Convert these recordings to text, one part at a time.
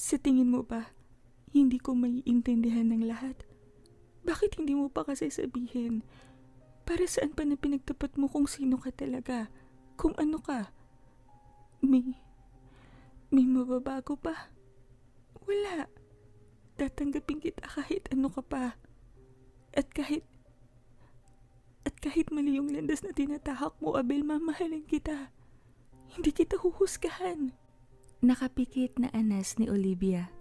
Sa tingin mo ba, hindi ko maiintindihan ng lahat? Bakit hindi mo pa kasi sabihin? Para saan pa na pinagtapat mo kung sino ka talaga? Kung ano ka? May, may mababago pa? Wala. Tatanggapin kita kahit ano ka pa. At kahit mali yung landas na tinatahak mo, Abel, mamahalin kita. Hindi kita huhusgahan. Nakapikit na anas ni Olivia.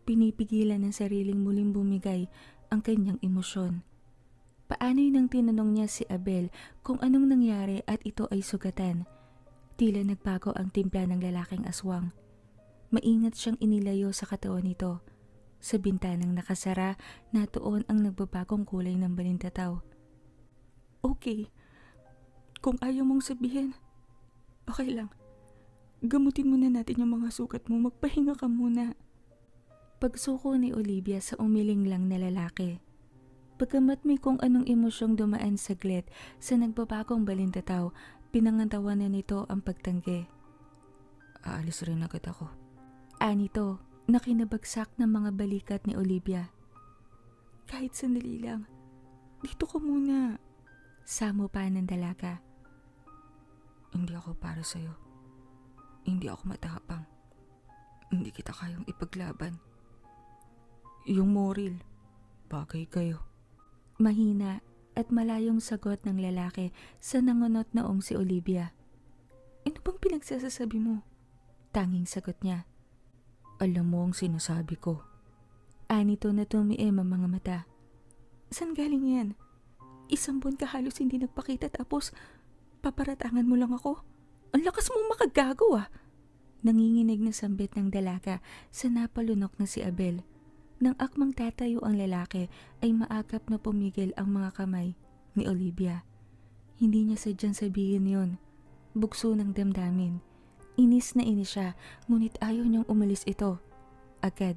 Pinipigilan ng sariling muling bumigay ang kanyang emosyon. Paano'y nang tinanong niya si Abel kung anong nangyari at ito ay sugatan. Tila nagbago ang timpla ng lalaking aswang. Maingat siyang inilayo sa katawan nito. Sa bintanang nakasara, natuon ang nagbabagong kulay ng balintataw. Okay. Kung ayaw mong sabihin, okay lang. Gamutin muna natin yung mga sugat mo. Magpahinga ka muna. Pagsuko ni Olivia sa umiling lang na lalaki. Pagkamat may kung anong emosyong dumaan saglit sa nagbabagong balintataw, pinangantawanan nito ang pagtanggi. Aalis rin agad ako. Anito, nakinabagsak ng mga balikat ni Olivia. Kahit sandali lang. Dito ka muna. Samo pa ng dalaga. Hindi ako para sa'yo. Hindi ako matapang. Hindi kita kayang ipaglaban. Yung Moril, bagay kayo. Mahina at malayong sagot ng lalaki sa nangunot noong si Olivia. Ano bang pinagsasasabi mo? Tanging sagot niya. Alam mo ang sinasabi ko. Anito na tumiim ang mga mata. Saan galing yan? Isang buwan ka halos hindi nagpakita tapos paparatangan mo lang ako? Ang lakas mong makagago ah! Nanginginig na sambit ng dalaga sa napalunok na si Abel. Nang akmang tatayo ang lalaki ay maagap na pumigil ang mga kamay ni Olivia. Hindi niya sadyang sabihin yon. Bugso ng damdamin. Inis na inis siya, ngunit ayaw niyang umalis ito. Agad,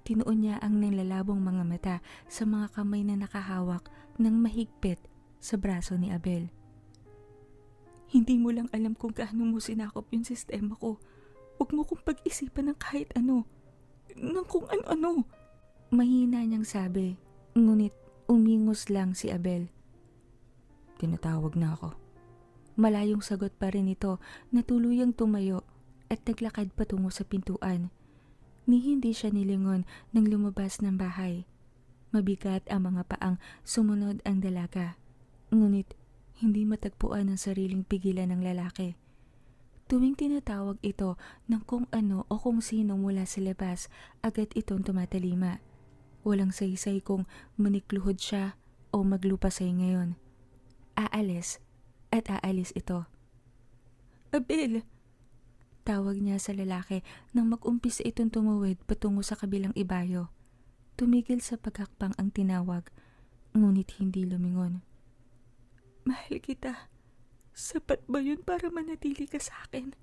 tinuon niya ang nanlalabong mga mata sa mga kamay na nakahawak ng mahigpit sa braso ni Abel. Hindi mo lang alam kung gaano mo sinakop yung sistema ko. Huwag mo kong pag-isipan ng kahit ano. Ng kung ano-ano. Mahina niyang sabi, ngunit umingos lang si Abel. Tinatawag na ako. Malayong sagot pa rin ito na tuluyang tumayo at naglakad patungo sa pintuan. Ni hindi siya nilingon nang lumabas ng bahay. Mabigat ang mga paang sumunod ang dalaga. Ngunit hindi matagpuan ang sariling pigilan ng lalaki. Tuwing tinatawag ito ng kung ano o kung sino mula sa labas, agad itong tumatalima. Walang saysay kung manikluhod siya o maglupasay ngayon. Aalis at aalis ito. Abel! Tawag niya sa lalaki nang mag-umpisa itong tumawid patungo sa kabilang ibayo. Tumigil sa paghakbang ang tinawag, ngunit hindi lumingon. Mahal kita. Sapat ba yun para manatili ka sa akin?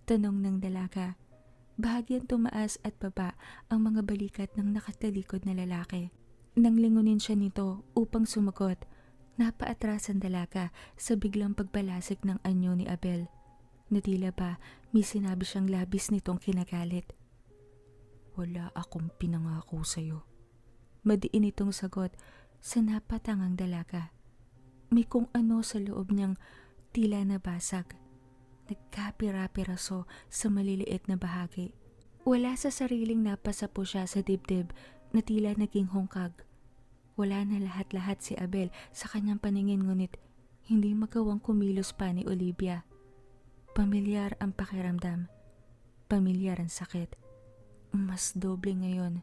Tanong ng dalaga. Bahagyang tumaas at baba ang mga balikat ng nakatalikod na lalaki. Nang lingunin siya nito upang sumagot, napaatras ang dalaga sa biglang pagbalasik ng anyo ni Abel. Natila ba may sinabi siyang labis nitong kinagalit. Wala akong pinangako sa'yo. Madiin itong sagot sa napatangang dalaga. May kung ano sa loob niyang tila nabasag. Nagkapira-piraso sa maliliit na bahagi. Wala sa sariling napasapo siya sa dibdib na tila naging hungkag. Wala na lahat-lahat si Abel sa kanyang paningin, ngunit hindi magawang kumilos pa ni Olivia. Pamilyar ang pakiramdam. Pamilyar ang sakit. Mas doble ngayon.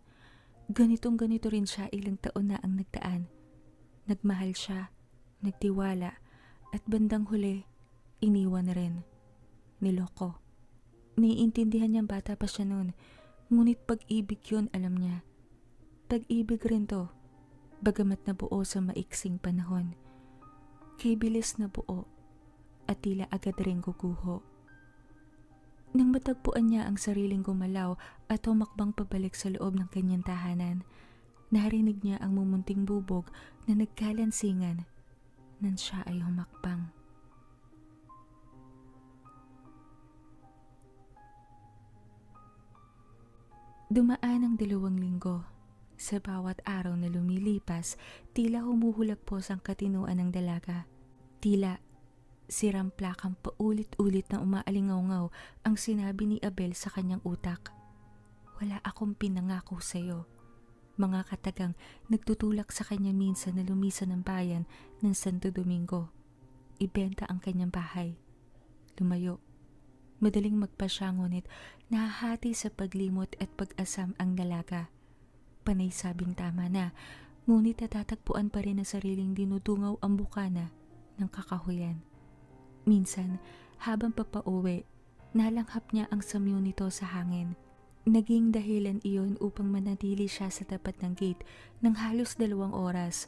Ganitong-ganito rin siya ilang taon na ang nagdaan. Nagmahal siya, nagtiwala, at bandang huli, iniwan na rin. Niloko. Naiintindihan niyang bata pa siya noon, ngunit pag-ibig yun, alam niya. Pag-ibig rin to, bagamat nabuo sa maiksing panahon. Kay bilis na buo at tila agad rin guguho. Nang matagpuan niya ang sariling gumalaw at humakbang pabalik sa loob ng kanyang tahanan, narinig niya ang mumunting bubog na nagkalansingan nang siya ay humakbang. Dumaan ang 2 linggo. Sa bawat araw na lumilipas, tila humuhulagpos ang katinuan ng dalaga. Tila siramplatang paulit-ulit na umaalingaw ang sinabi ni Abel sa kanyang utak. Wala akong pinangako sa'yo. Mga katagang nagtutulak sa kanya minsan na lumisan ng bayan ng Santo Domingo. Ibenta ang kanyang bahay. Lumayo. Madaling magpasya ngunit nahahati sa paglimot at pag-asam ang dalaga. Panay sabing tama na, ngunit natatagpuan pa rin ang sariling dinudungaw ang bukana ng kakahuyan. Minsan, habang papauwi, nalanghap niya ang samyo nito sa hangin. Naging dahilan iyon upang manatili siya sa tapat ng gate ng halos 2 oras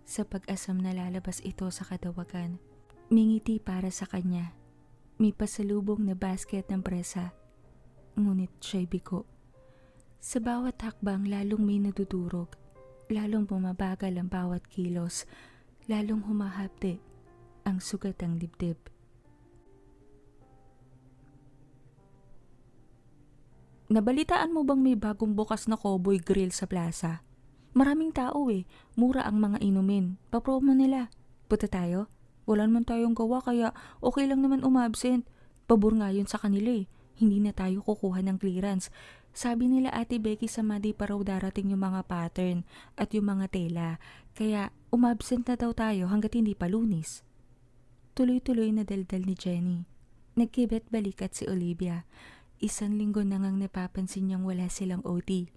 sa pag-asam na lalabas ito sa kadawagan. Mingiti para sa kanya. May pasalubong na basket ng presa. Ngunit siya'y bigo. Sa bawat hakbang lalong may nadudurog. Lalong bumabagal ang bawat kilos. Lalong humahapde ang sugatang dibdib. Nabalitaan mo bang may bagong bukas na Cowboy Grill sa plaza? Maraming tao mura ang mga inumin. Papromo nila. Punta tayo? Wala naman tayong gawa kaya okay lang naman umabsent. Pabor nga yun sa kanila Hindi na tayo kukuha ng clearance. Sabi nila Ate Becky sa Madi pa raw darating yung mga pattern at yung mga tela. Kaya umabsent na daw tayo hanggat hindi pa Lunis. Tuloy-tuloy na daldal ni Jenny. Nagkibet balikat si Olivia. 1 linggo na ngang napapansin niyang wala silang OT.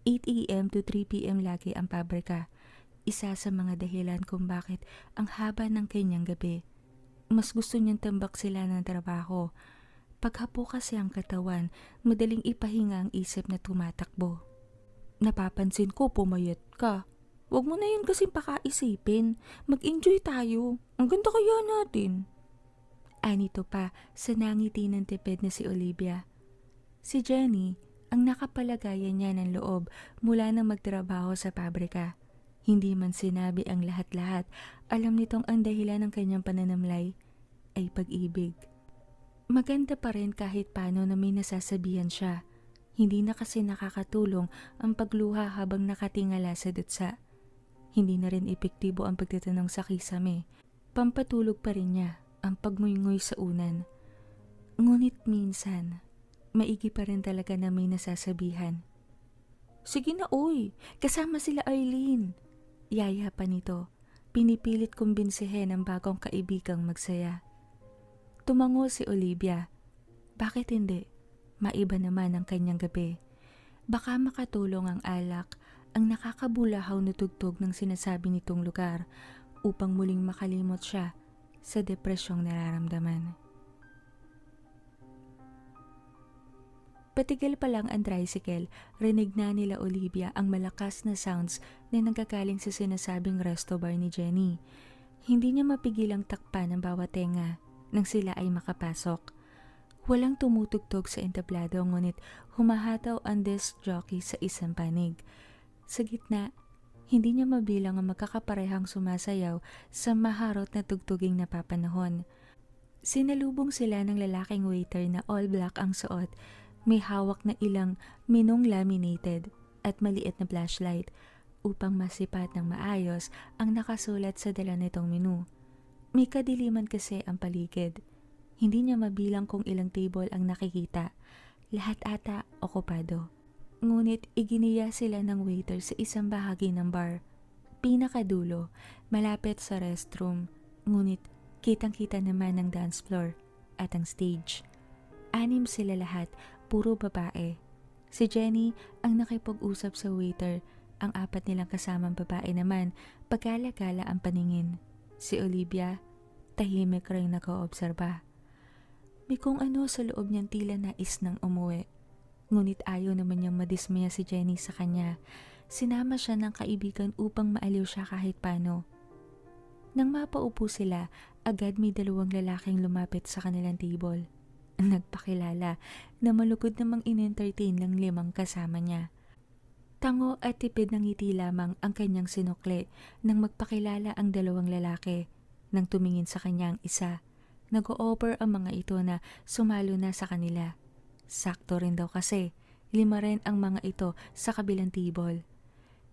8 a.m. to 3 p.m. lagi ang pabrika. Isa sa mga dahilan kung bakit ang haba ng kanyang gabi. Mas gusto niyang tambak sila ng trabaho. Paghapo kasi ang katawan, madaling ipahinga ang isip na tumatakbo. Napapansin ko pumayat ka. Huwag mo na yun kasing pakaisipin. Mag-enjoy tayo. Ang ganda kaya natin. Anito pa sa nangiti ng tipid na si Olivia. Si Jenny, ang nakapalagayan niya ng loob mula nang magtrabaho sa pabrika. Hindi man sinabi ang lahat-lahat, alam nitong ang dahilan ng kanyang pananamlay ay pag-ibig. Maganda pa rin kahit paano na may nasasabihan siya. Hindi na kasi nakakatulong ang pagluha habang nakatingala sa dutsa. Hindi na rin epektibo ang pagtatanong sa kisame. Pampatulog pa rin niya ang pagnguynggoy sa unan. Ngunit minsan, maigi pa rin talaga na may nasasabihan. Sige na kasama sila Arlene. Yaya pa nito, pinipilit kumbinsihin ang bagong kaibigang magsaya. Tumango si Olivia. Bakit hindi? Maiba naman ang kanyang gabi. Baka makatulong ang alak, ang nakakabulahaw na tugtog ng sinasabi nitong lugar upang muling makalimot siya sa depresyong nararamdaman. Patigil pa lang ang tricycle, rinig na nila Olivia ang malakas na sounds na nanggagaling sa sinasabing resto bar ni Jenny. Hindi niya mapigilang takpan ang bawat tenga nang sila ay makapasok. Walang tumutugtog sa entablado ngunit humahataw ang disc jockey sa isang panig. Sa gitna, hindi niya mabilang ang magkakaparehang sumasayaw sa maharot na tugtuging napapanahon. Sinalubong sila ng lalaking waiter na all black ang suot. May hawak na ilang minong laminated at maliit na flashlight upang masipat ng maayos ang nakasulat sa dala nitong menu. May kadiliman kasi ang paligid. Hindi niya mabilang kung ilang table ang nakikita. Lahat ata okupado. Ngunit iginiya sila ng waiter sa isang bahagi ng bar. Pinakadulo, malapit sa restroom. Ngunit kitang-kita naman ang dance floor at ang stage. 6 sila lahat, puro babae. Si Jenny ang nakipag-usap sa waiter, ang 4 nilang kasamang babae naman, pagkala-gala ang paningin. Si Olivia, tahimik rin nag-oobserba. May kung ano sa loob niyang tila nais nang umuwi. Ngunit ayaw naman niyang madismaya si Jenny sa kanya. Sinama siya ng kaibigan upang maaliw siya kahit paano. Nang mapaupo sila, agad may 2 lalaking lumapit sa kanilang table. Nagpakilala na malugod namang in-entertain ng 5 kasama niya. Tango at tipid ng ngiti lamang ang kanyang sinukli nang magpakilala ang 2 lalaki. Nang tumingin sa kanya ang isa, nag-o-offer ang mga ito na sumalo na sa kanila. Sakto rin daw kasi, 5 rin ang mga ito sa kabilang table.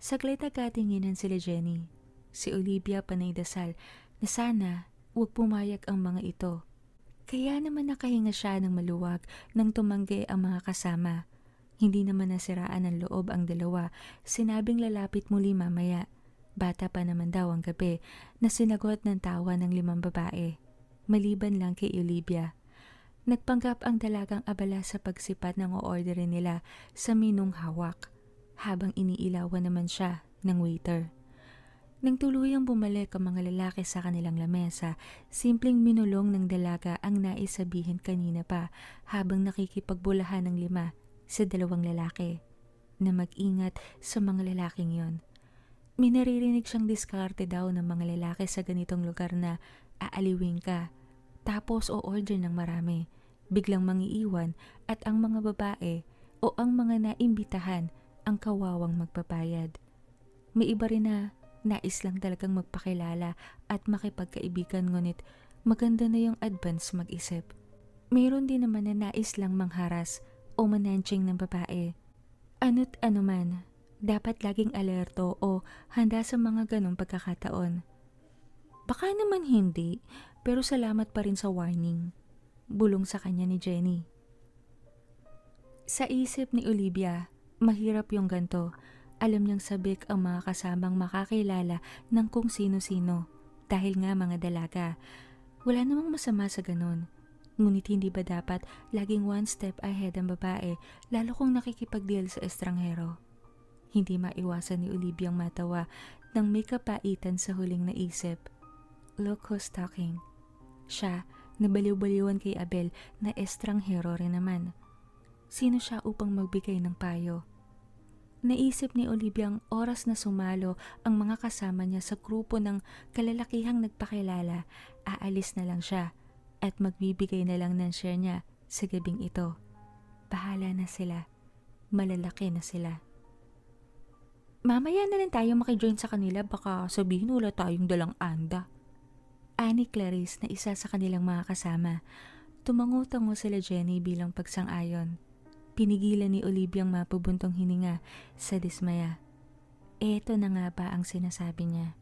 Saglit nagkatinginan sila Jenny. Si Olivia panay dasal na sana huwag pumayag ang mga ito. Kaya naman nakahinga siya ng maluwag nang tumanggi ang mga kasama. Hindi naman nasiraan ng loob ang dalawa. Sinabing lalapit muli mamaya. Bata pa naman daw ang gabi na sinagot ng tawa ng 5 babae. Maliban lang kay Olivia. Nagpanggap ang dalagang abala sa pagsipat ng o-orderin nila sa menung hawak, habang iniilawan naman siya ng waiter. Nang tuluyang bumalik ang mga lalaki sa kanilang lamesa, simpleng minulong ng dalaga ang nais sabihin kanina pa habang nakikipagbulahan ng 5 sa 2 lalaki, na mag-ingat sa mga lalaking yon. May naririnig siyang diskarte daw ng mga lalaki sa ganitong lugar na aaliwin ka, tapos o-order ng marami, biglang mangiiwan at ang mga babae o ang mga naimbitahan ang kawawang magpapayad. May iba rin na nais lang talagang magpakilala at makipagkaibigan, ngunit maganda na yung advance mag-isip. Mayroon din naman na nais lang mangharas o mananching ng babae. Ano't ano man, dapat laging alerto o handa sa mga ganong pagkakataon. Baka naman hindi, pero salamat pa rin sa warning. Bulong sa kanya ni Jenny. Sa isip ni Olivia, mahirap yung ganto. Alam niyang sabik ang mga kasamang makakilala ng kung sino-sino dahil nga mga dalaga. Wala namang masama sa ganon. Ngunit hindi ba dapat laging one step ahead ang babae, lalo kung nakikipag-deal sa estranghero? Hindi maiwasan ni Olivia ang matawa nang may kapaitan sa huling naisip. Look who's talking. Siya, nabaliw-baliwan kay Abel na estranghero rin naman. Sino siya upang magbigay ng payo? Naisip ni Olivia ang oras na sumalo ang mga kasama niya sa grupo ng kalalakihang nagpakilala, aalis na lang siya at magbibigay na lang ng share niya sa gabing ito. Bahala na sila. Malalaki na sila. Mamaya na rin tayo makijoin sa kanila, baka sabihin wala tayong dalang anda. Ani Clarice na isa sa kanilang mga kasama. Tumango-tango sila Jenny bilang pagsang-ayon. Pinigilan ni Olivia ang mapubuntong hininga sa dismaya. Eto na nga ba ang sinasabi niya?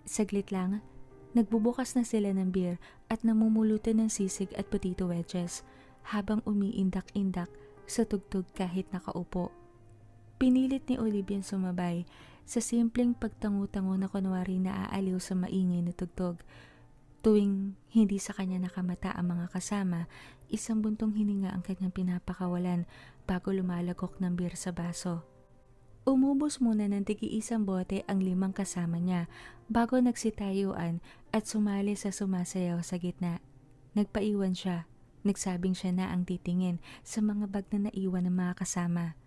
Saglit lang, nagbubukas na sila ng beer at namumulutan ng sisig at potato wedges habang umiindak-indak sa tugtog kahit nakaupo. Pinilit ni Olivia sumabay sa simpleng pagtango-tango na kunwari naaaliw sa maingay na tugtog. Tuwing hindi sa kanya nakamata ang mga kasama, isang buntong hininga ang kanyang pinapakawalan bago lumalagok ng beer sa baso. Umubos muna ng tigi-isang bote ang 5 kasama niya bago nagsitayuan at sumali sa sumasayaw sa gitna. Nagpaiwan siya, nagsabing siya na ang titingin sa mga bag na naiwan ng mga kasama.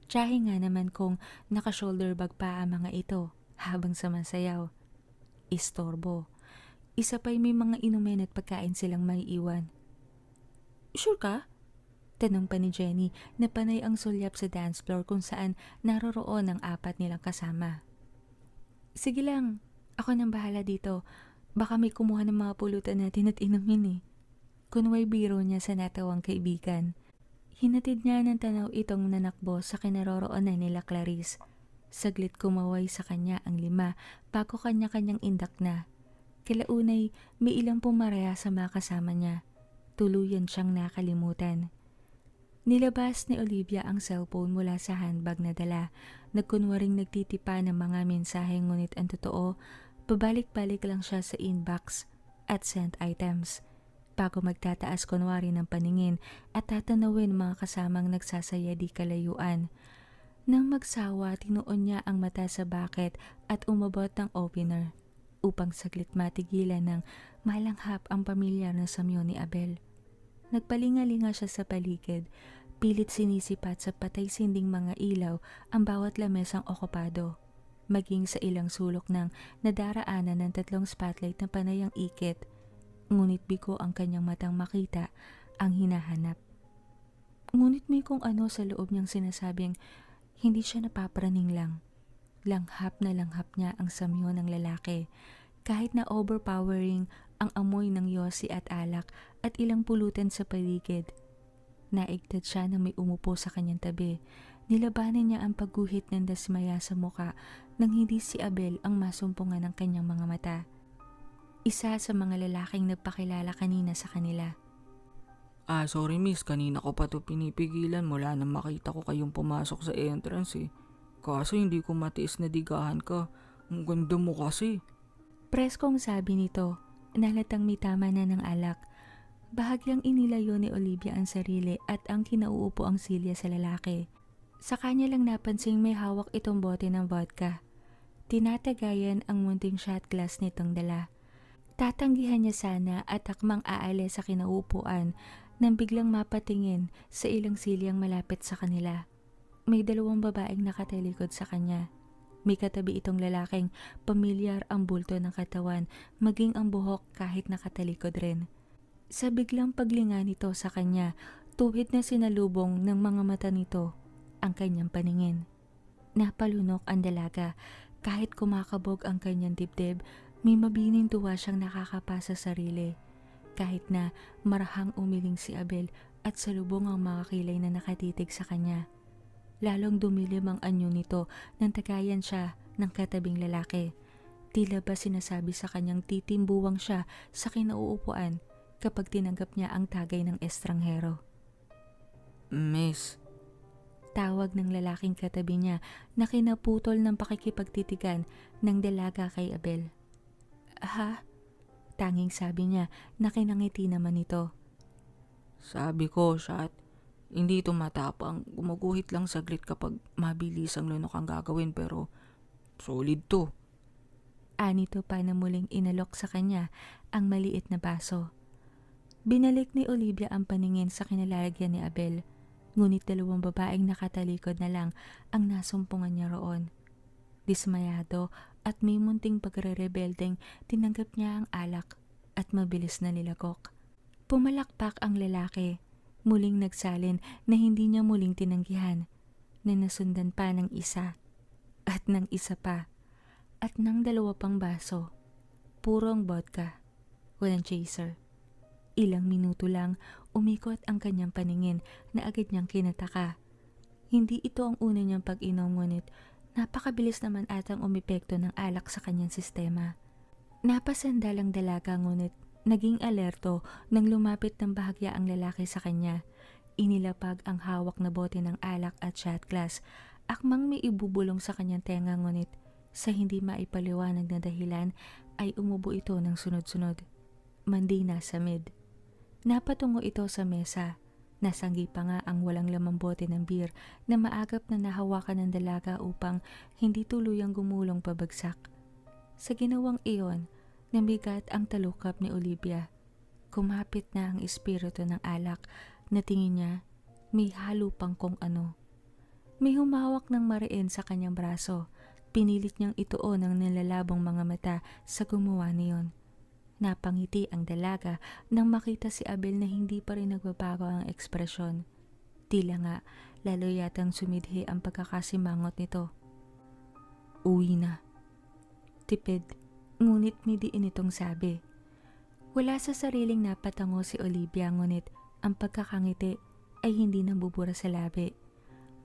Tiyahe nga naman kung naka-shoulder bag pa ang mga ito habang sumasayaw. Istorbo. Isa pa'y may mga inumin at pagkain silang may iwan. Sure ka? Tanong pa ni Jenny na panay ang sulyap sa dance floor kung saan naroroon ang 4 nilang kasama. Sige lang, ako nang bahala dito. Baka may kumuha ng mga pulutan natin at inumin eh. Kunway biro niya sa natawang kaibigan. Hinatid niya ng tanaw itong nanakbo sa kinaroroonan nila Clarice. Saglit kumaway sa kanya ang 5 bago kanya-kanyang indak na. Kalaunay may ilang pumaraya sa mga kasama niya. Tuluyan siyang nakalimutan. Nilabas ni Olivia ang cellphone mula sa handbag na dala. Nagkunwaring nagtitipa ng mga mensahe, ngunit ang totoo, pabalik-balik lang siya sa inbox at sent items. Bago magtataas kunwari ng paningin at tatanawin mga kasamang nagsasaya di kalayuan. Nang magsawa, tinuon niya ang mata sa bucket at umabot ng opener upang saglit matigilan ng malanghap ang pamilyar na samyo ni Abel. Nagpalingalinga siya sa paligid, pilit sinisipat sa patay-sinding mga ilaw ang bawat lamesang okupado, maging sa ilang sulok ng nadaraanan ng 3 spotlight na panayang ikit. Ngunit bigo ang kanyang matang makita ang hinahanap. Ngunit may kung ano sa loob niyang sinasabing hindi siya napapraning lang. Langhap na langhap niya ang samyo ng lalaki, kahit na overpowering ang amoy ng yosi at alak at ilang pulutan sa paligid. Naigtad siya nang may umupo sa kanyang tabi. Nilabanan niya ang pagguhit ng dasmaya sa muka nang hindi si Abel ang masumpungan ng kanyang mga mata. Isa sa mga lalaking nagpakilala kanina sa kanila. Sorry miss, kanina ko pa to pinipigilan mula nang makita ko kayong pumasok sa entrance eh. Kaso hindi ko matiis na digahan ka. Ang ganda mo kasi. Preskong sabi nito, nalatang may tama na ng alak. Bahagyang inilayo ni Olivia ang sarili at ang kinauupo ang silya sa lalaki. Sa kanya lang napansing may hawak itong bote ng vodka. Tinatagayan ang munting shot glass nitong dala. Tatanggihan niya sana at akmang aalis sa kinauupuan nang biglang mapatingin sa ilang silyang malapit sa kanila. May dalawang babaeng nakatalikod sa kanya. May katabi itong lalaking pamilyar ang bulto ng katawan, maging ang buhok kahit nakatalikod rin. Sa biglang paglinga nito sa kanya, tuhid na sinalubong ng mga mata nito ang kanyang paningin. Napalunok ang dalaga, kahit kumakabog ang kanyang dibdib, may mabining tuwa siyang nakakapa sa sarili. Kahit na marahang umiling si Abel at salubong ang mga kilay na nakatitig sa kanya. Lalong dumilim ang anyo nito nang tagayan siya ng katabing lalaki. Tila ba sinasabi sa kanyang titimbuwang siya sa kinauupuan kapag tinanggap niya ang tagay ng estranghero. Miss, Tawag ng lalaking katabi niya na kinaputol ng pakikipagtitigan ng dalaga kay Abel. Ha? Tanging sabi niya na kinangiti naman ito. sabi ko, Shot, hindi ito matapang. Gumuguhit lang saglit kapag mabilis ang lunok ang gagawin pero solid to. Anito pa na muling inalok sa kanya ang maliit na baso. Binalik ni Olivia ang paningin sa kinalalagyan ni Abel, ngunit dalawang babaeng nakatalikod na lang ang nasumpungan niya roon. Dismayado at may munting pagre-rebeldeng tinanggap niya ang alak at mabilis na nilagok. Pumalakpak ang lalaki, muling nagsalin na hindi niya muling tinanggihan, na nasundan pa ng isa at ng isa pa at ng dalawa pang baso. Purong vodka, walang chaser. Ilang minuto lang umikot ang kanyang paningin na agad niyang kinataka. Hindi ito ang una niyang pag-inom ngunit napakabilis naman atang umepekto ng alak sa kanyang sistema. Napasandalang dalaga ngunit naging alerto nang lumapit ng bahagya ang lalaki sa kanya. Inilapag ang hawak na bote ng alak at shot glass, akmang may ibubulong sa kanyang tenga ngunit sa hindi maipaliwanag na dahilan ay umubo ito ng sunod-sunod. Mandina sa mid. Napatungo ito sa mesa. Nasanggi pa nga ang walang lamang bote ng beer na maagap na nahawakan ng dalaga upang hindi tuluyang gumulong pabagsak. Sa ginawang iyon, namigat ang talukap ni Olivia. Kumapit na ang espiritu ng alak na tingin niya may halo pang kung ano. May humawak ng mariin sa kanyang braso. Pinilit niyang ituon ang nilalabong mga mata sa gumawa niyon. Napangiti ang dalaga nang makita si Abel na hindi pa rin nagbabago ang ekspresyon. Tila nga, lalo yatang sumidhi ang pagkakasimangot nito. Uwi na. Tipid, ngunit may diin itong sabi. Wala sa sariling napatango si Olivia ngunit ang pagkakangiti ay hindi nabubura sa labi.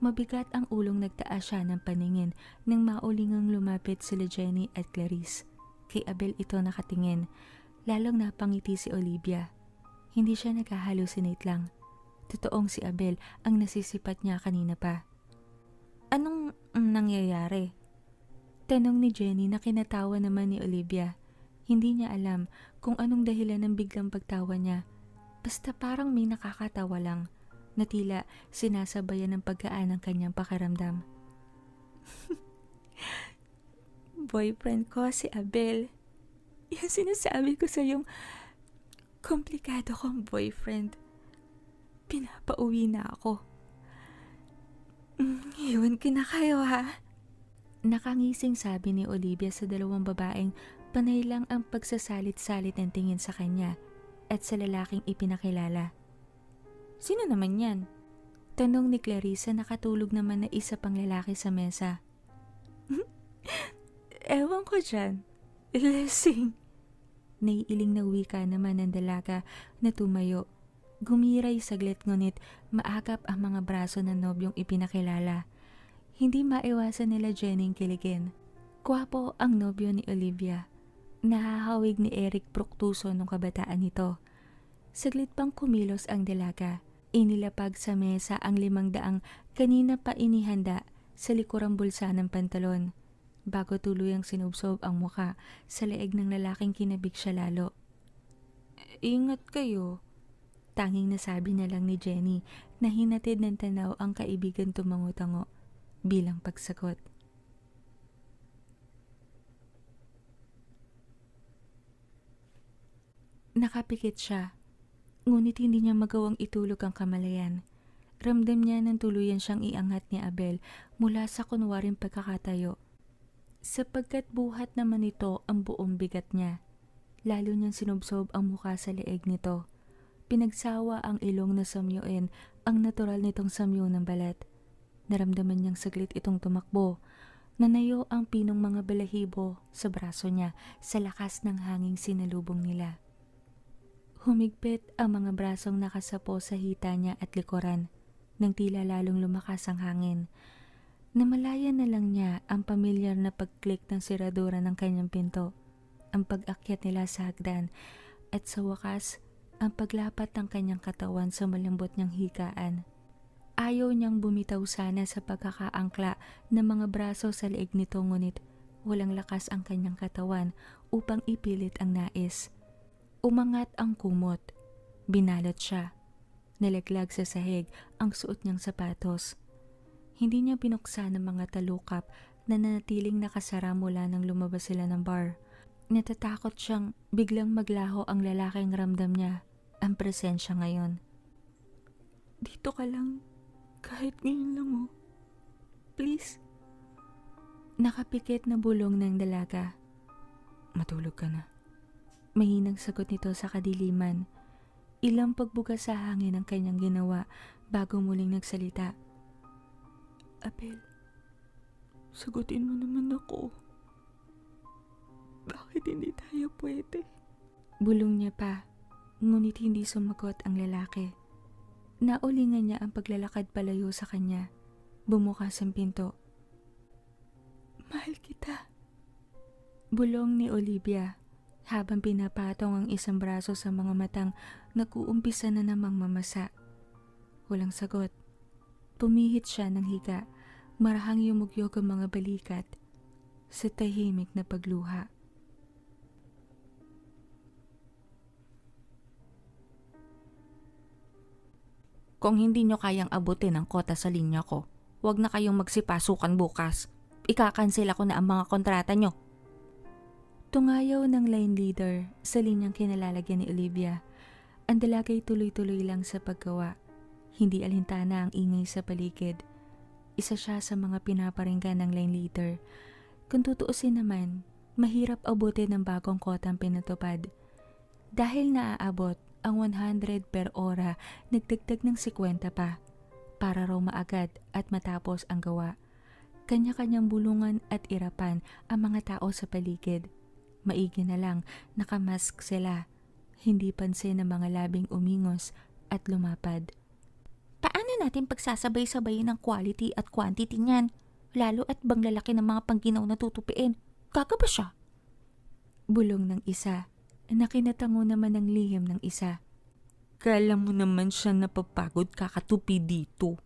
Mabigat ang ulong nagtaas siya ng paningin nang maulingang lumapit sila Jenny at Clarice. Kay Abel ito nakatingin. Lalong napangiti si Olivia. Hindi siya nag-hallucinate lang. Totoong si Abel ang nasisipat niya kanina pa. Anong nangyayari? Tanong ni Jenny na kinatawa naman ni Olivia. Hindi niya alam kung anong dahilan ng biglang pagtawa niya. Basta parang may nakakatawa lang na tila sinasabayan ng pagkaan ng kanyang pakiramdam. Boyfriend ko si Abel. Yan sinasabi ko sa yung komplikado kong boyfriend. Pinapauwi na ako. Iwan ko na kayo ha. Nakangising sabi ni Olivia sa dalawang babaeng panay lang ang pagsasalit-salit ng tingin sa kanya at sa lalaking ipinakilala. Sino naman yan? Tanong ni Clarissa na katulog naman na isa pang lalaki sa mesa. Ewan ko dyan. Lasing. Naiiling na wika naman ng dalaga na tumayo. Gumiray saglit ngunit maagap ang mga braso ng nobyong ipinakilala. Hindi maiwasan nila Jenny kiligin. Gwapo ang nobyo ni Olivia. Nahahawig ni Eric Proctuso nung kabataan nito. Saglit pang kumilos ang dalaga. Inilapag sa mesa ang 500 kanina pa inihanda sa likurang bulsa ng pantalon. Bago tuluyang sinubsob ang muka sa leeg ng lalaking kinabig siya lalo. Ingat kayo. Tanging nasabi na lang ni Jenny na hinatid ng tanaw ang kaibigan tumango-tango bilang pagsagot. Nakapikit siya, ngunit hindi niya magawang itulog ang kamalayan. Ramdam niya nang tuluyan siyang iangat ni Abel mula sa kunwaring pagkakatayo. Sapagkat buhat naman ito ang buong bigat niya. Lalo niyang sinubsob ang mukha sa leeg nito. Pinagsawa ang ilong na samyoin ang natural nitong samyo ng balat. Naramdaman niyang saglit itong tumakbo. Nanayo ang pinong mga balahibo sa braso niya sa lakas ng hanging sinalubong nila. Humigpit ang mga brasong nakasapo sa hita niya at likuran nang tila lalong lumakas ang hangin. Namalayan na lang niya ang pamilyar na pag-click ng siradura ng kanyang pinto, ang pag-akyat nila sa hagdan at sa wakas ang paglapat ng kanyang katawan sa malambot niyang higaan. Ayaw niyang bumitaw sana sa pagkakaangkla ng mga braso sa leeg nito ngunit walang lakas ang kanyang katawan upang ipilit ang nais. Umangat ang kumot. Binalot siya. Nalaglag sa sahig ang suot niyang sapatos. Hindi niya binuksan ang mga talukap na nanatiling nakasara mula nang lumabas sila ng bar. Natatakot siyang biglang maglaho ang lalaking ramdam niya ang presensya ngayon. Dito ka lang. Kahit ngayon lang oh. Please. Nakapikit na bulong ng dalaga. Matulog ka na. Mahinang sagot nito sa kadiliman. Ilang pagbuga sa hangin ang kanyang ginawa bago muling nagsalita. Abel, sagutin mo naman ako. Bakit hindi tayo pwede? Bulong niya pa, ngunit hindi sumagot ang lalaki. Naulingan niya ang paglalakad palayo sa kanya. Bumukas ang pinto. Mahal kita. Bulong ni Olivia habang pinapatong ang isang braso sa mga matang nag-uumpisa na namang mamasa. Walang sagot. Pumihit siya ng higa, marahang yumugyog ang mga balikat sa tahimik na pagluha. Kung hindi nyo kayang abutin ang kota sa linya ko, huwag na kayong magsipasukan bukas. Ikakansel ako na ang mga kontrata nyo. Tungayaw ng line leader sa linyang kinalalagyan ni Olivia. Ang dalagay tuloy-tuloy lang sa paggawa. Hindi alintana ang ingay sa paligid. Isa siya sa mga pinaparinggan ng line leader. Kung tutuusin naman, mahirap abutin ng bagong kotang pinatupad. Dahil naaabot ang 100 per ora, nagdagdag ng 50 pa para raw maagad at matapos ang gawa. Kanya-kanyang bulungan at irapan ang mga tao sa paligid. Maigi na lang nakamask sila, hindi pansin ng mga labing umingos at lumapad. Paano natin pagsasabay-sabayin ng quality at quantity niyan? Lalo at bang lalaki ng mga pangginaw na tutupiin. Gaga ba siya? Bulong ng isa, na kinatango naman ng lihim ng isa. Kala mo naman siya napapagod kakatupi dito.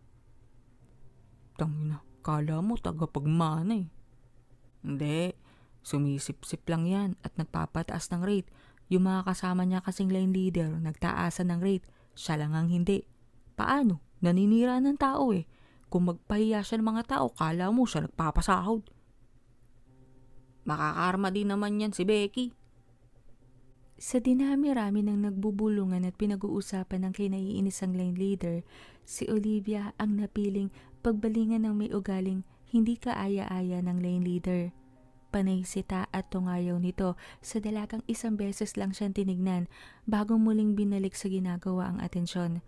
Tangina, kala mo tagapagmana eh. Hindi, sumisip-sip lang yan at nagpapataas ng rate. Yung mga kasama niya kasing line leader, nagtaasan ng rate. Siya lang ang hindi. Paano? Naninira ng tao eh. Kung magpahiya siya ng mga tao, kala mo siya nagpapasahod. Makakarma din naman yan si Becky. Sa dinami-rami ng nagbubulungan at pinag-uusapan ng kinaiinisang line leader, si Olivia ang napiling pagbalingan ng may ugaling hindi kaaya-aya ng lane leader. Panay sita at tungayaw nito sa dalagang isang beses lang siyang tinignan bago muling binalik sa ginagawa ang atensyon.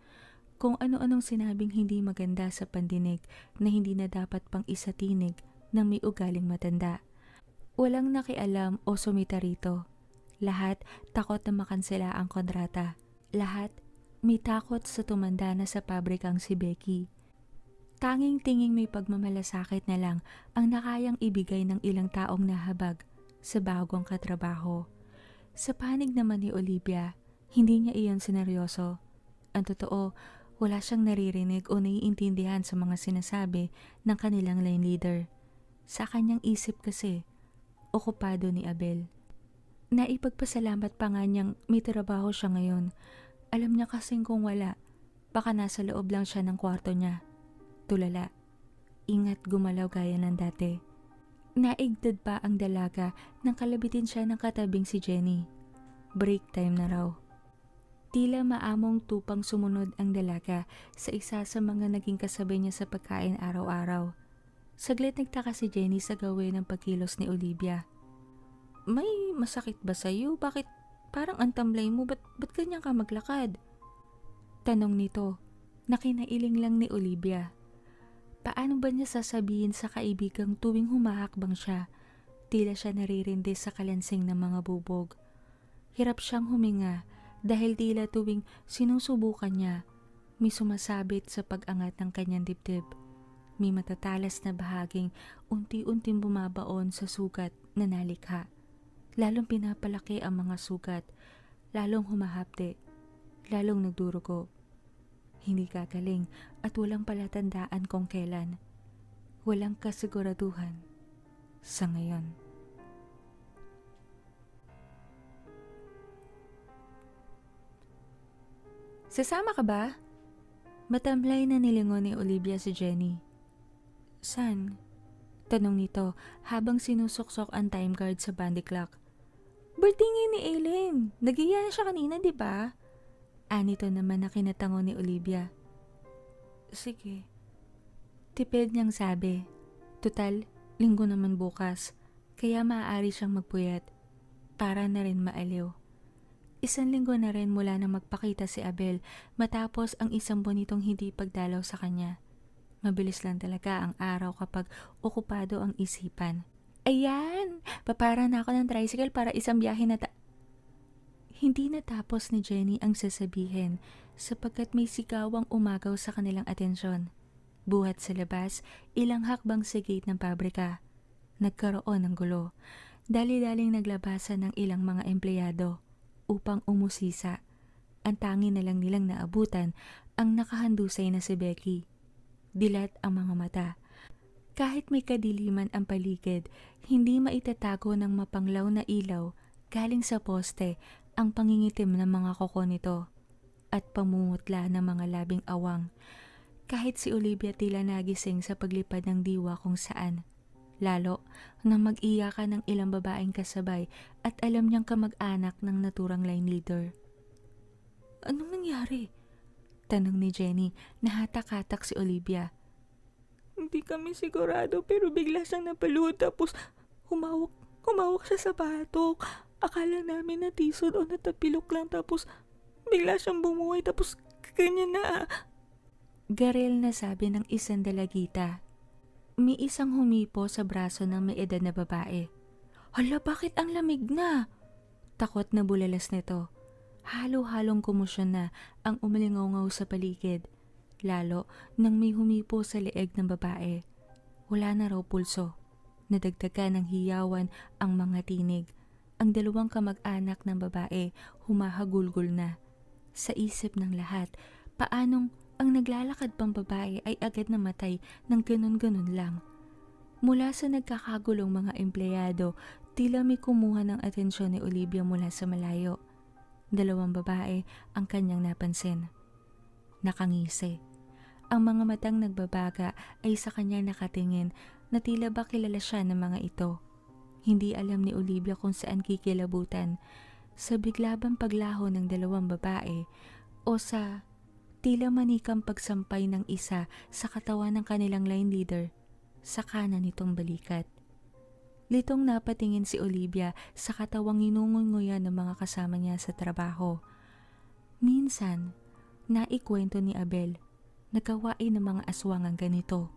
Kung ano-anong sinabing hindi maganda sa pandinig na hindi na dapat pang isatinig ng may ugaling matanda. Walang nakialam o sumita rito. Lahat takot na makansela ang kontrata. Lahat May takot sa tumanda na sa pabrikang si Becky. Tanging tinging may pagmamalasakit na lang ang nakayang ibigay ng ilang taong nahabag sa bagong katrabaho. Sa panig naman ni Olivia, hindi niya iyon sineryoso. Ang totoo, wala siyang naririnig o naiintindihan sa mga sinasabi ng kanilang line leader. Sa kanyang isip kasi, okupado ni Abel. Naipagpasalamat pa nga niyang may trabaho siya ngayon. Alam niya kasing kung wala, baka nasa loob lang siya ng kwarto niya. Tulala, ingat gumalaw gaya ng dati. Naigdad pa ang dalaga nang kalabitin siya ng katabing si Jenny. Break time na raw. Tila maamong tupang sumunod ang dalaga sa isa sa mga naging kasabay niya sa pagkain araw-araw. Saglit nagtaka si Jenny sa gawin ng pagkilos ni Olivia. May masakit ba sa'yo? Bakit parang ang tamlay mo? Ba't ganyan ka maglakad? Tanong nito, na kinailing lang ni Olivia. Paano ba niya sasabihin sa kaibigang tuwing humahakbang siya, tila siya naririndi sa kalansing ng mga bubog. Hirap siyang huminga dahil tila tuwing sinusubukan niya, may sumasabit sa pag-angat ng kanyang dibdib. May matatalas na bahaging unti-unting bumabaon sa sugat na nalikha. Lalong pinapalaki ang mga sugat, lalong humahapde, lalong nagdurugo. Hindi kagaling at walang palatandaan kung kailan. Walang kasiguraduhan sa ngayon. Sasama ka ba? Matamlay na nilingon ni Olivia si Jenny. San? Tanong nito habang sinusuksok ang time card sa bandy clock. Birthday ngayon ni Aileen. Nagiya na siya kanina, di ba? Anito naman na kinatango ni Olivia. Sige. Tipid niyang sabi. Tutal, linggo naman bukas, kaya maaari siyang magpuyat. Para na rin maaliw. 1 linggo na rin mula na magpakita si Abel matapos ang 1 bonitong hindi pagdalaw sa kanya. Mabilis lang talaga ang araw kapag okupado ang isipan. Ayan! Papara na ako ng tricycle para isang biyahe na Hindi natapos ni Jenny ang sasabihin sapagkat may sigawang umagaw sa kanilang atensyon. Buhat sa labas, ilang hakbang sa gate ng pabrika. Nagkaroon ng gulo. Dali-daling naglabasan ng ilang mga empleyado upang umusisa. Ang tangi na lang nilang naabutan ang nakahandusay na si Becky. Dilat ang mga mata. Kahit may kadiliman ang paligid, hindi maitatago ng mapanglaw na ilaw galing sa poste ang pangingitim ng mga kuko nito at pamumutla ng mga labing awang. Kahit si Olivia tila nagising sa paglipad ng diwa kung saan. Lalo nang mag-iyakan ng ilang babaeng kasabay at alam niyang kamag-anak ng naturang line leader. Anong nangyari? Tanong ni Jenny, nahatak-hatak si Olivia. Hindi kami sigurado pero bigla siyang napaluhod tapos humawak siya sa batok. Akala namin natisod o natapilok lang tapos bigla siyang bumuhay tapos ganyan na. Garel na sabi ng isang dalagita. May isang humipo sa braso ng may edad na babae. Hala, bakit ang lamig na? Takot na bulalas nito. Halo-halong kumusyon na ang umalingaw sa paligid. Lalo nang may humipo sa leeg ng babae. Wala na raw pulso. Nadagdagan ng hiyawan ang mga tinig. Ang 2 kamag-anak ng babae humahagulgol na. Sa isip ng lahat, paanong ang naglalakad pang babae ay agad namatay ng ganun-ganun lang. Mula sa nagkakagulong mga empleyado, tila may kumuha ng atensyon ni Olivia mula sa malayo. 2 babae ang kanyang napansin. Nakangisi. Ang mga matang nagbabaga ay sa kanya nakatingin na tila ba kilala siya ng mga ito. Hindi alam ni Olivia kung saan kikilabutan, sa biglabang paglaho ng 2 babae o sa tila manikang pagsampay ng isa sa katawan ng kanilang line leader sa kanan nitong balikat. Litong napatingin si Olivia sa katawang inungunguyan ng mga kasama niya sa trabaho. Minsan, naikwento ni Abel na gawain ng mga aswangang ganito.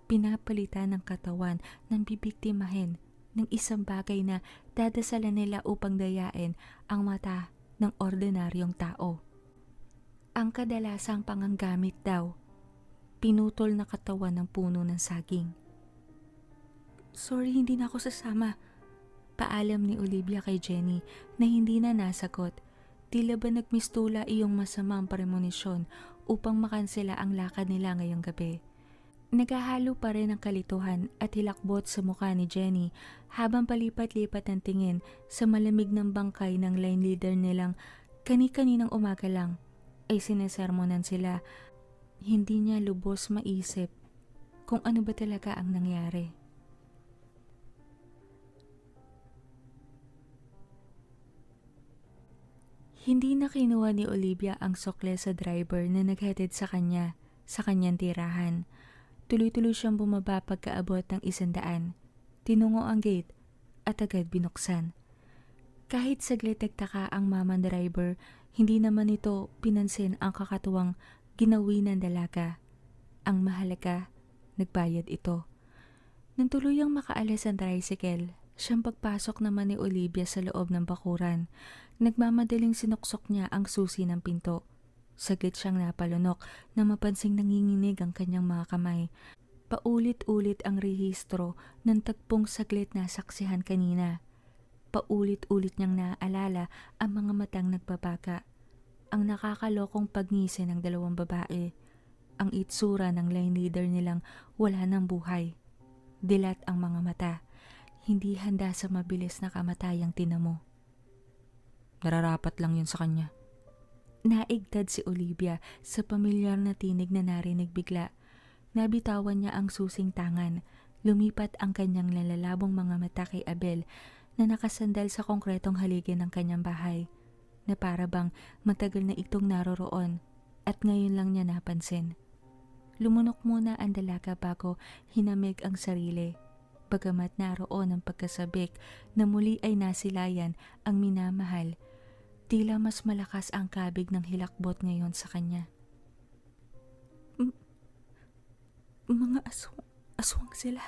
Pinapalitan ng katawan ng bibiktimahin ng isang bagay na dadasalan nila upang dayain ang mata ng ordinaryong tao. Ang kadalasang panganggamit daw, pinutol na katawan ng puno ng saging. Sorry, hindi na ako sasama. Paalam ni Olivia kay Jenny na hindi na nasagot. Tila ba nagmistula iyong masamang premonisyon upang makansela ang lakad nila ngayong gabi. Naghahalo pa rin ang kalituhan at hilakbot sa mukha ni Jenny habang palipat-lipat ang tingin sa malamig ng bangkay ng line leader nilang kani-kaninang umaga lang ay sinesermonan sila. Hindi niya lubos maisip kung ano ba talaga ang nangyari. Hindi na kinuha ni Olivia ang sukle sa driver na naghatid sa kanya sa kanyang tirahan. Tuloy-tuloy siyang bumaba pagkaabot ng 100. Tinungo ang gate at agad binuksan. Kahit saglit nagtaka ang mamang driver, hindi naman ito pinansin ang kakatuwang ginawi ng dalaga. Ang mahalaga, nagbayad ito. Nang tuluyang makaalis ang tricycle, siyang pagpasok naman ni Olivia sa loob ng bakuran. Nagmamadaling sinuksok niya ang susi ng pinto. Saglit siyang napalunok na mapansing nanginginig ang kanyang mga kamay. Paulit-ulit ang rehistro ng tagpong saglit na saksihan kanina. Paulit-ulit niyang naaalala ang mga matang nagbabaga. Ang nakakalokong pagngisi ng dalawang babae. Ang itsura ng line leader nilang wala ng buhay. Dilat ang mga mata. Hindi handa sa mabilis na kamatayang tinamo. Nararapat lang yun sa kanya. Naigtad si Olivia sa pamilyar na tinig na narinig bigla. Nabitawan niya ang susing tangan. Lumipat ang kanyang lalalabong mga mata kay Abel na nakasandal sa konkretong haligi ng kanyang bahay, na para bang matagal na itong naroroon at ngayon lang niya napansin. Lumunok muna ang dalaga bago hinamig ang sarili. Bagamat naroon ang pagkasabik na muli ay nasilayan ang minamahal, tila mas malakas ang kabig ng hilakbot ngayon sa kanya. Mga aswang sila.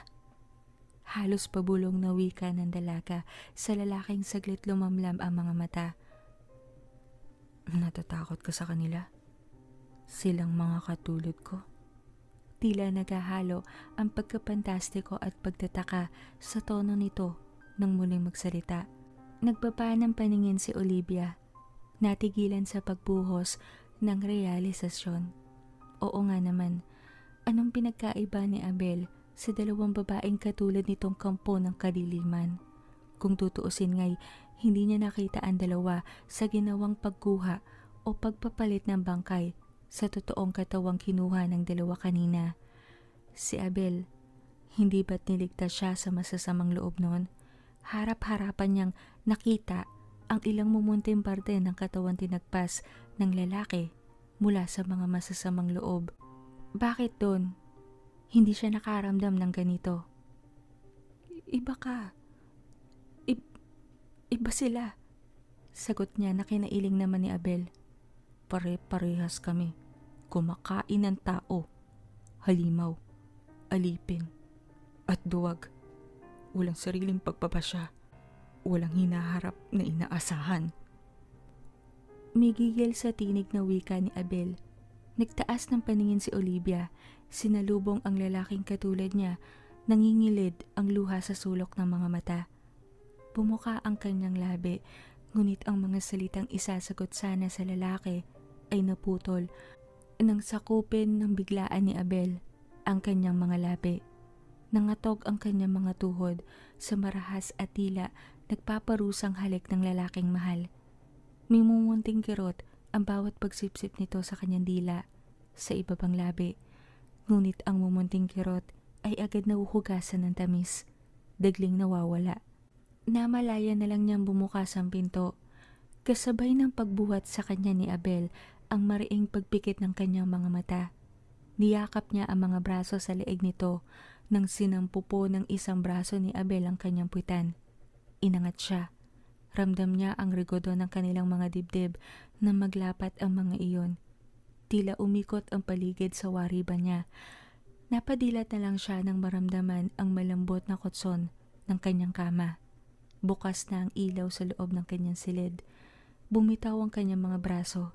Halos pabulong na wika ng dalaga sa lalaking saglit lumamlam ang mga mata. Natatakot ka sa kanila? Silang mga katulad ko. Tila naghahalo ang pagkapantastiko at pagtataka sa tono nito nang muling magsalita. Nagbaba ng paningin si Olivia. Natigilan sa pagbuhos ng realisasyon. Oo nga naman, anong pinagkaiba ni Abel sa dalawang babaeng katulad nitong kampo ng kadiliman? Kung tutuusin nga'y hindi niya nakita ang dalawa sa ginawang pagkuha o pagpapalit ng bangkay sa totoong katawang kinuha ng dalawa kanina. Si Abel, hindi ba't niligtas siya sa masasamang loob noon? Harap-harapan niyang nakita ang ilang mumunting parte ng katawan tinagpas ng lalaki mula sa mga masasamang loob. Bakit doon? Hindi siya nakaramdam ng ganito. Iba ka. Iba sila. Sagot niya na kinailing naman ni Abel. Pare-parehas kami. Kumakain ng tao. Halimaw, alipin, at duwag. Walang sariling pagpapasya. Walang hinaharap na inaasahan. Migigil sa tinig na wika ni Abel. Nagtaas ng paningin si Olivia. Sinalubong ang lalaking katulad niya. Nangingilid ang luha sa sulok ng mga mata. Bumuka ang kanyang labi, ngunit ang mga salitang isasagot sana sa lalaki ay naputol nang sakupin ng biglaan ni Abel ang kanyang mga labi. Nangatog ang kanyang mga tuhod sa marahas at tila nagpaparusang halik ng lalaking mahal. May mumunting kirot ang bawat pagsipsip nito sa kanyang dila sa ibabang labi. Ngunit ang mumunting kirot ay agad nahuhugasan ng tamis, dagling nawawala. Namalaya na lang niyang bumukas ang pinto. Kasabay ng pagbuhat sa kanya ni Abel ang mariing pagpikit ng kanyang mga mata. Niyakap niya ang mga braso sa leeg nito nang sinampupo ng isang braso ni Abel ang kanyang puwitan. Inangat siya. Ramdam niya ang rigodo ng kanilang mga dibdib na maglapat ang mga iyon. Tila umikot ang paligid sa wariban niya. Napadilat na lang siya nang maramdaman ang malambot na kotson ng kanyang kama. Bukas na ang ilaw sa loob ng kanyang silid. Bumitaw ang kanyang mga braso.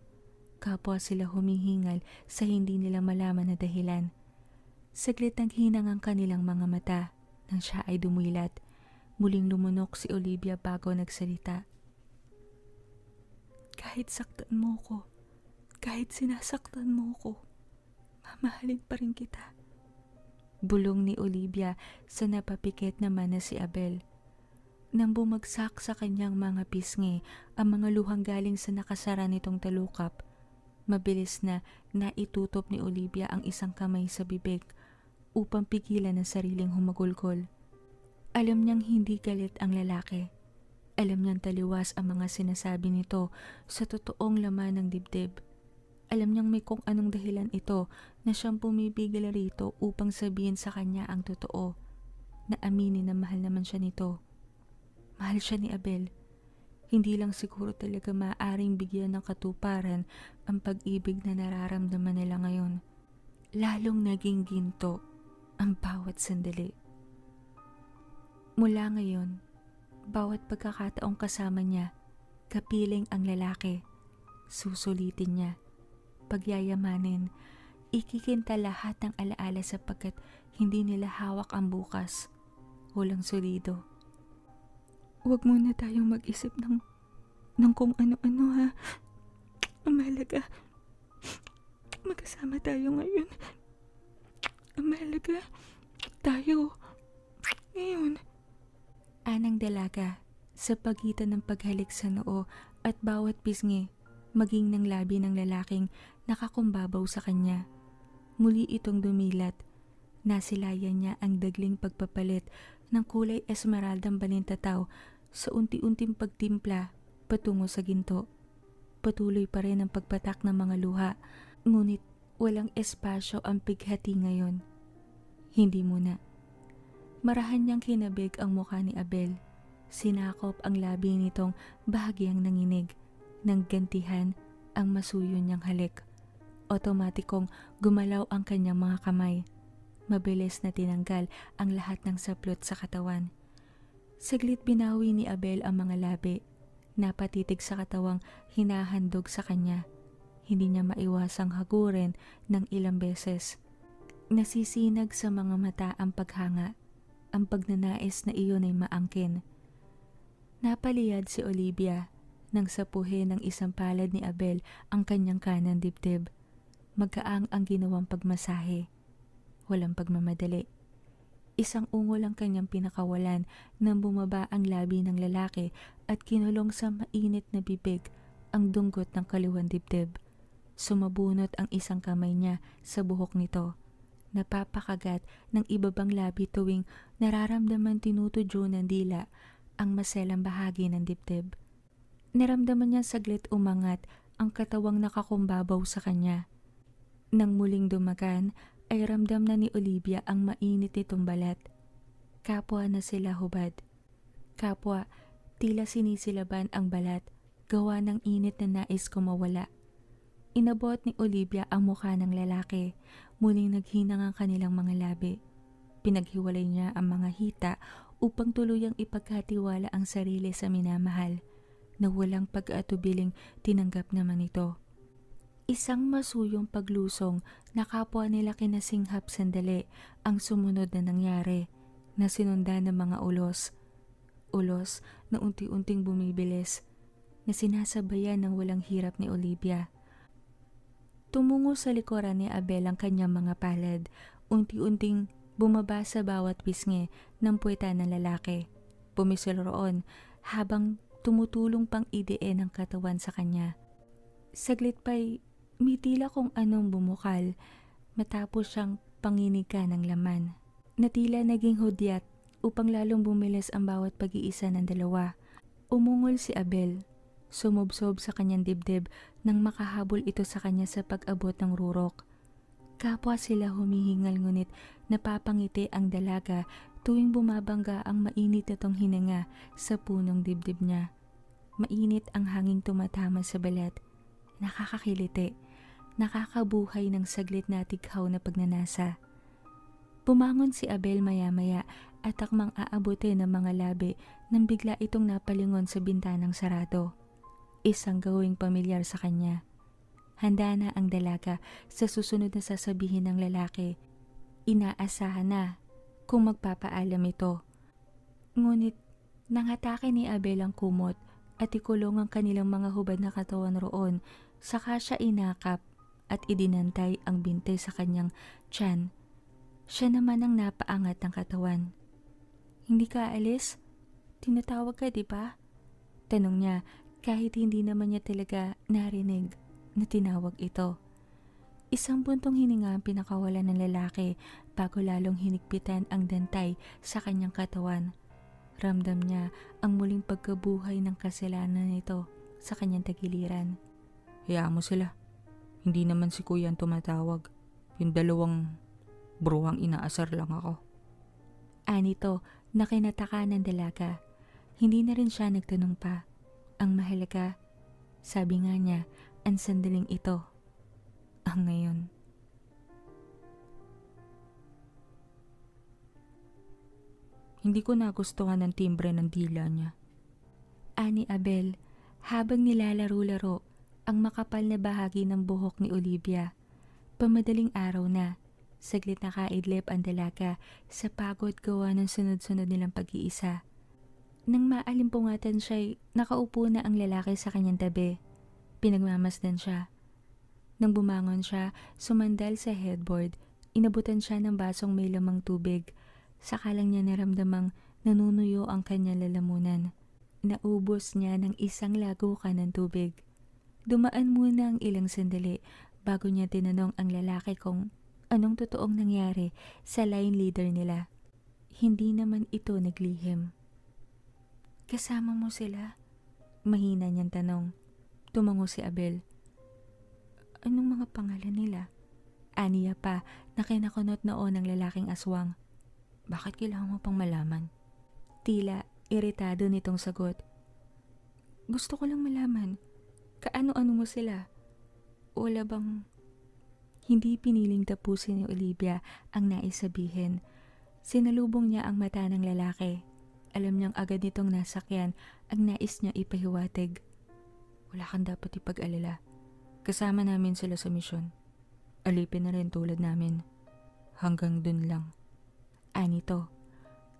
Kapwa sila humihingal sa hindi nila malaman na dahilan. Saglit naghinang ang kanilang mga mata nang siya ay dumuilat. Muling lumunok si Olivia bago nagsalita. Kahit saktan mo ko, kahit sinasaktan mo ko, mamahalin pa rin kita. Bulong ni Olivia sa napapikit naman na si Abel. Nang bumagsak sa kanyang mga pisngi ang mga luhang galing sa nakasara nitong talukap, mabilis na naitutop ni Olivia ang isang kamay sa bibig upang pigilan ang sariling humagulgol. Alam niyang hindi galit ang lalaki. Alam niyang taliwas ang mga sinasabi nito sa totoong laman ng dibdib. Alam niyang may kung anong dahilan ito na siyang pumipigil rito upang sabihin sa kanya ang totoo, na aminin na mahal naman siya nito. Mahal siya ni Abel. Hindi lang siguro talaga maaaring bigyan ng katuparan ang pag-ibig na nararamdaman nila ngayon. Lalong naging ginto ang bawat sandali. Mula ngayon, bawat pagkakataong kasama niya, kapiling ang lalaki, susulitin niya, pagyayamanin, ikikinta lahat ng alaala sapagkat hindi nila hawak ang bukas. Walang solido. Huwag muna tayong mag-isip ng kung ano-ano ha. Ang mahalaga, magkasama tayo ngayon. Ang mahalaga, tayo. Ngayon. Anang dalaga sa pagitan ng paghalik sa noo at bawat pisngi, maging ng labi ng lalaking nakakumbabaw sa kanya. Muli itong dumilat. Nasilayan niya ang dagling pagpapalit ng kulay esmeraldang balintataw sa unti-unting pagtimpla patungo sa ginto. Patuloy pa rin ang pagpatak ng mga luha, ngunit walang espasyo ang pighati ngayon. Hindi muna. Marahan niyang kinabig ang mukha ni Abel. Sinakop ang labi nitong bahagyang nanginig, nang gantihan ang masuyo niyang halik. Otomatikong gumalaw ang kanyang mga kamay. Mabilis na tinanggal ang lahat ng saplot sa katawan. Saglit binawi ni Abel ang mga labi. Napatitig sa katawang hinahandog sa kanya. Hindi niya maiwasang hagurin ng ilang beses. Nasisinag sa mga mata ang paghanga. Ang pagnanais na iyon ay maangkin. Napaliyad si Olivia nang sapuhin ng isang palad ni Abel ang kanyang kanang dibdib. Magkaang ang ginawang pagmasahe. Walang pagmamadali. Isang ungol ang kanyang pinakawalan nang bumaba ang labi ng lalaki at kinulong sa mainit na bibig ang dunggot ng kaliwang dibdib. Sumabunot ang isang kamay niya sa buhok nito. Napapakagat ng ibabang labi tuwing nararamdaman tinutudyo ng dila ang maselang bahagi ng dibdib. Naramdaman niya saglit umangat ang katawang nakakumbabaw sa kanya. Nang muling dumagan, ay ramdam na ni Olivia ang mainit nitong balat. Kapwa na sila hubad. Kapwa, tila sinisilaban ang balat, gawa ng init na nais kumawala. Inabot ni Olivia ang mukha ng lalaki, muling naghinang ang kanilang mga labi. Pinaghiwalay niya ang mga hita upang tuluyang ipagkatiwala ang sarili sa minamahal, na walang pag-atubiling tinanggap naman ito. Isang masuyong paglusong na kapwa nila kinasinghap sandali ang sumunod na nangyari, na sinundan ng mga ulos. Ulos na unti-unting bumibilis, na sinasabayan ng walang hirap ni Olivia. Tumungo sa likuran ni Abel ang kanyang mga palad, unti-unting bumaba sa bawat pisngi ng puweta ng lalaki. Pumisil roon habang tumutulong pang ideen ang katawan sa kanya. Saglit pa'y may tila kung anong bumukal matapos siyang panginigan ng laman. Na tila naging hudyat upang lalong bumilis ang bawat pag-iisa ng dalawa. Umungol si Abel. Sumubsob sa kanyang dibdib nang makahabol ito sa kanya sa pag-abot ng rurok. Kapwa sila humihingal ngunit napapangiti ang dalaga tuwing bumabangga ang mainit na tong hininga sa punong dibdib niya. Mainit ang hanging tumatama sa balat. Nakakakiliti, nakakabuhay ng saglit na tighaw na pagnanasa. Bumangon si Abel maya-maya at akmang aabutin ng mga labi nang bigla itong napalingon sa bintanang sarado. Isang gawing pamilyar sa kanya. Handa na ang dalaga sa susunod na sasabihin ng lalaki. Inaasahan na kung magpapaalam ito. Ngunit nangatake ni Abel ang kumot at ikulong ang kanilang mga hubad na katawan roon, saka siya inakap at idinantay ang binte sa kanyang tiyan. Siya naman ang napaangat ng katawan. "Hindi ka alis? Tinatawag ka, di ba?" Tanong niya kahit hindi naman niya talaga narinig na tinawag ito. Isang buntong hininga ang pinakawalan ng lalaki bago lalong hinigpitan ang dantay sa kanyang katawan. Ramdam niya ang muling pagkabuhay ng kasalanan nito sa kanyang tagiliran. Hayaan mo sila. Hindi naman si kuya ang tumatawag. Yung dalawang bruhang inaasar lang ako. Anito na kinataka ng dalaga. Hindi na rin siya nagtanong pa. Ang mahalaga, sabi nga niya, ang sandaling ito. Ang ngayon. Hindi ko nagustuhan ang timbre ng dila niya. Ani Abel, habang nilalaro-laro ang makapal na bahagi ng buhok ni Olivia. Pamadaling araw na, saglit nakaidlip ang dalaga sa pagod gawa ng sunod-sunod nilang pag-iisa. Nang maalimpungatan siya'y nakaupo na ang lalaki sa kanyang tabi. Pinagmamasdan siya. Nang bumangon siya, sumandal sa headboard, inabutan siya ng basong may lamang tubig. Saka lang niya naramdamang nanunuyo ang kanyang lalamunan. Naubos niya ng isang lagukan ng tubig. Dumaan muna ang ilang sandali bago niya tinanong ang lalaki kung anong totoong nangyari sa line leader nila. Hindi naman ito naglihim. "Kasama mo sila?" Mahina niyang tanong. Tumango si Abel. "Anong mga pangalan nila?" Aniya pa na kinakunot noon ng lalaking aswang. Bakit kailangan mo pang malaman? Tila iritado nitong sagot. "Gusto ko lang malaman. Kaano-ano mo sila? Wala bang..." Hindi piniling tapusin ni Olivia ang nais sabihin. Sinalubong niya ang mata ng lalaki. Alam niyang agad nitong nasakyan ang nais niya ipahiwatig. Wala kang dapat ipag-alala. Kasama namin sila sa misyon. Alipin na rin tulad namin. Hanggang dun lang. Anito.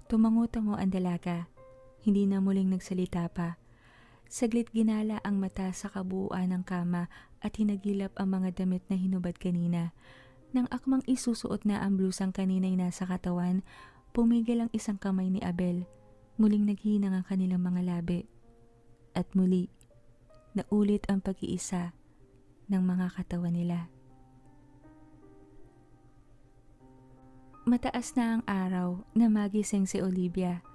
Tumango-tango ang dalaga. Hindi na muling nagsalita pa. Saglit ginala ang mata sa kabuuan ng kama at hinagilap ang mga damit na hinubad kanina. Nang akmang isusuot na ang blusang kanina'y nasa katawan, pumigil ang isang kamay ni Abel. Muling naghinang ang kanilang mga labi. At muli, naulit ang pag-iisa ng mga katawan nila. Mataas na ang araw na magising si Olivia.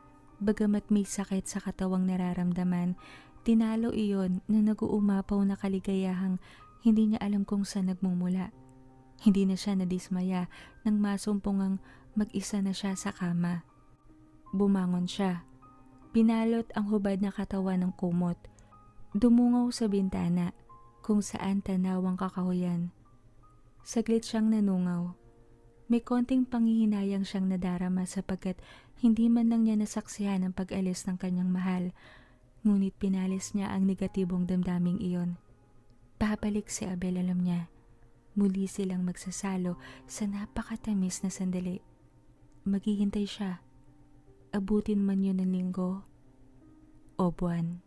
Bagamat may sakit sa katawang nararamdaman, tinalo iyon na nag-uumapaw na kaligayahang hindi niya alam kung saan nagmumula. Hindi na siya nadismaya nang masumpungang mag-isa na siya sa kama. Bumangon siya. Binalot ang hubad na katawan ng kumot. Dumungaw sa bintana kung saan tanaw ang kakahuyan. Saglit siyang nanungaw. May konting panghihinayang siyang nadarama sapagkat hindi man lang niya nasaksihan ang pag-alis ng kanyang mahal. Ngunit pinalis niya ang negatibong damdaming iyon. Babalik si Abel, alam niya. Muli silang magsasalo sa napakatamis na sandali. Maghihintay siya. Abutin man yun ng linggo o buwan.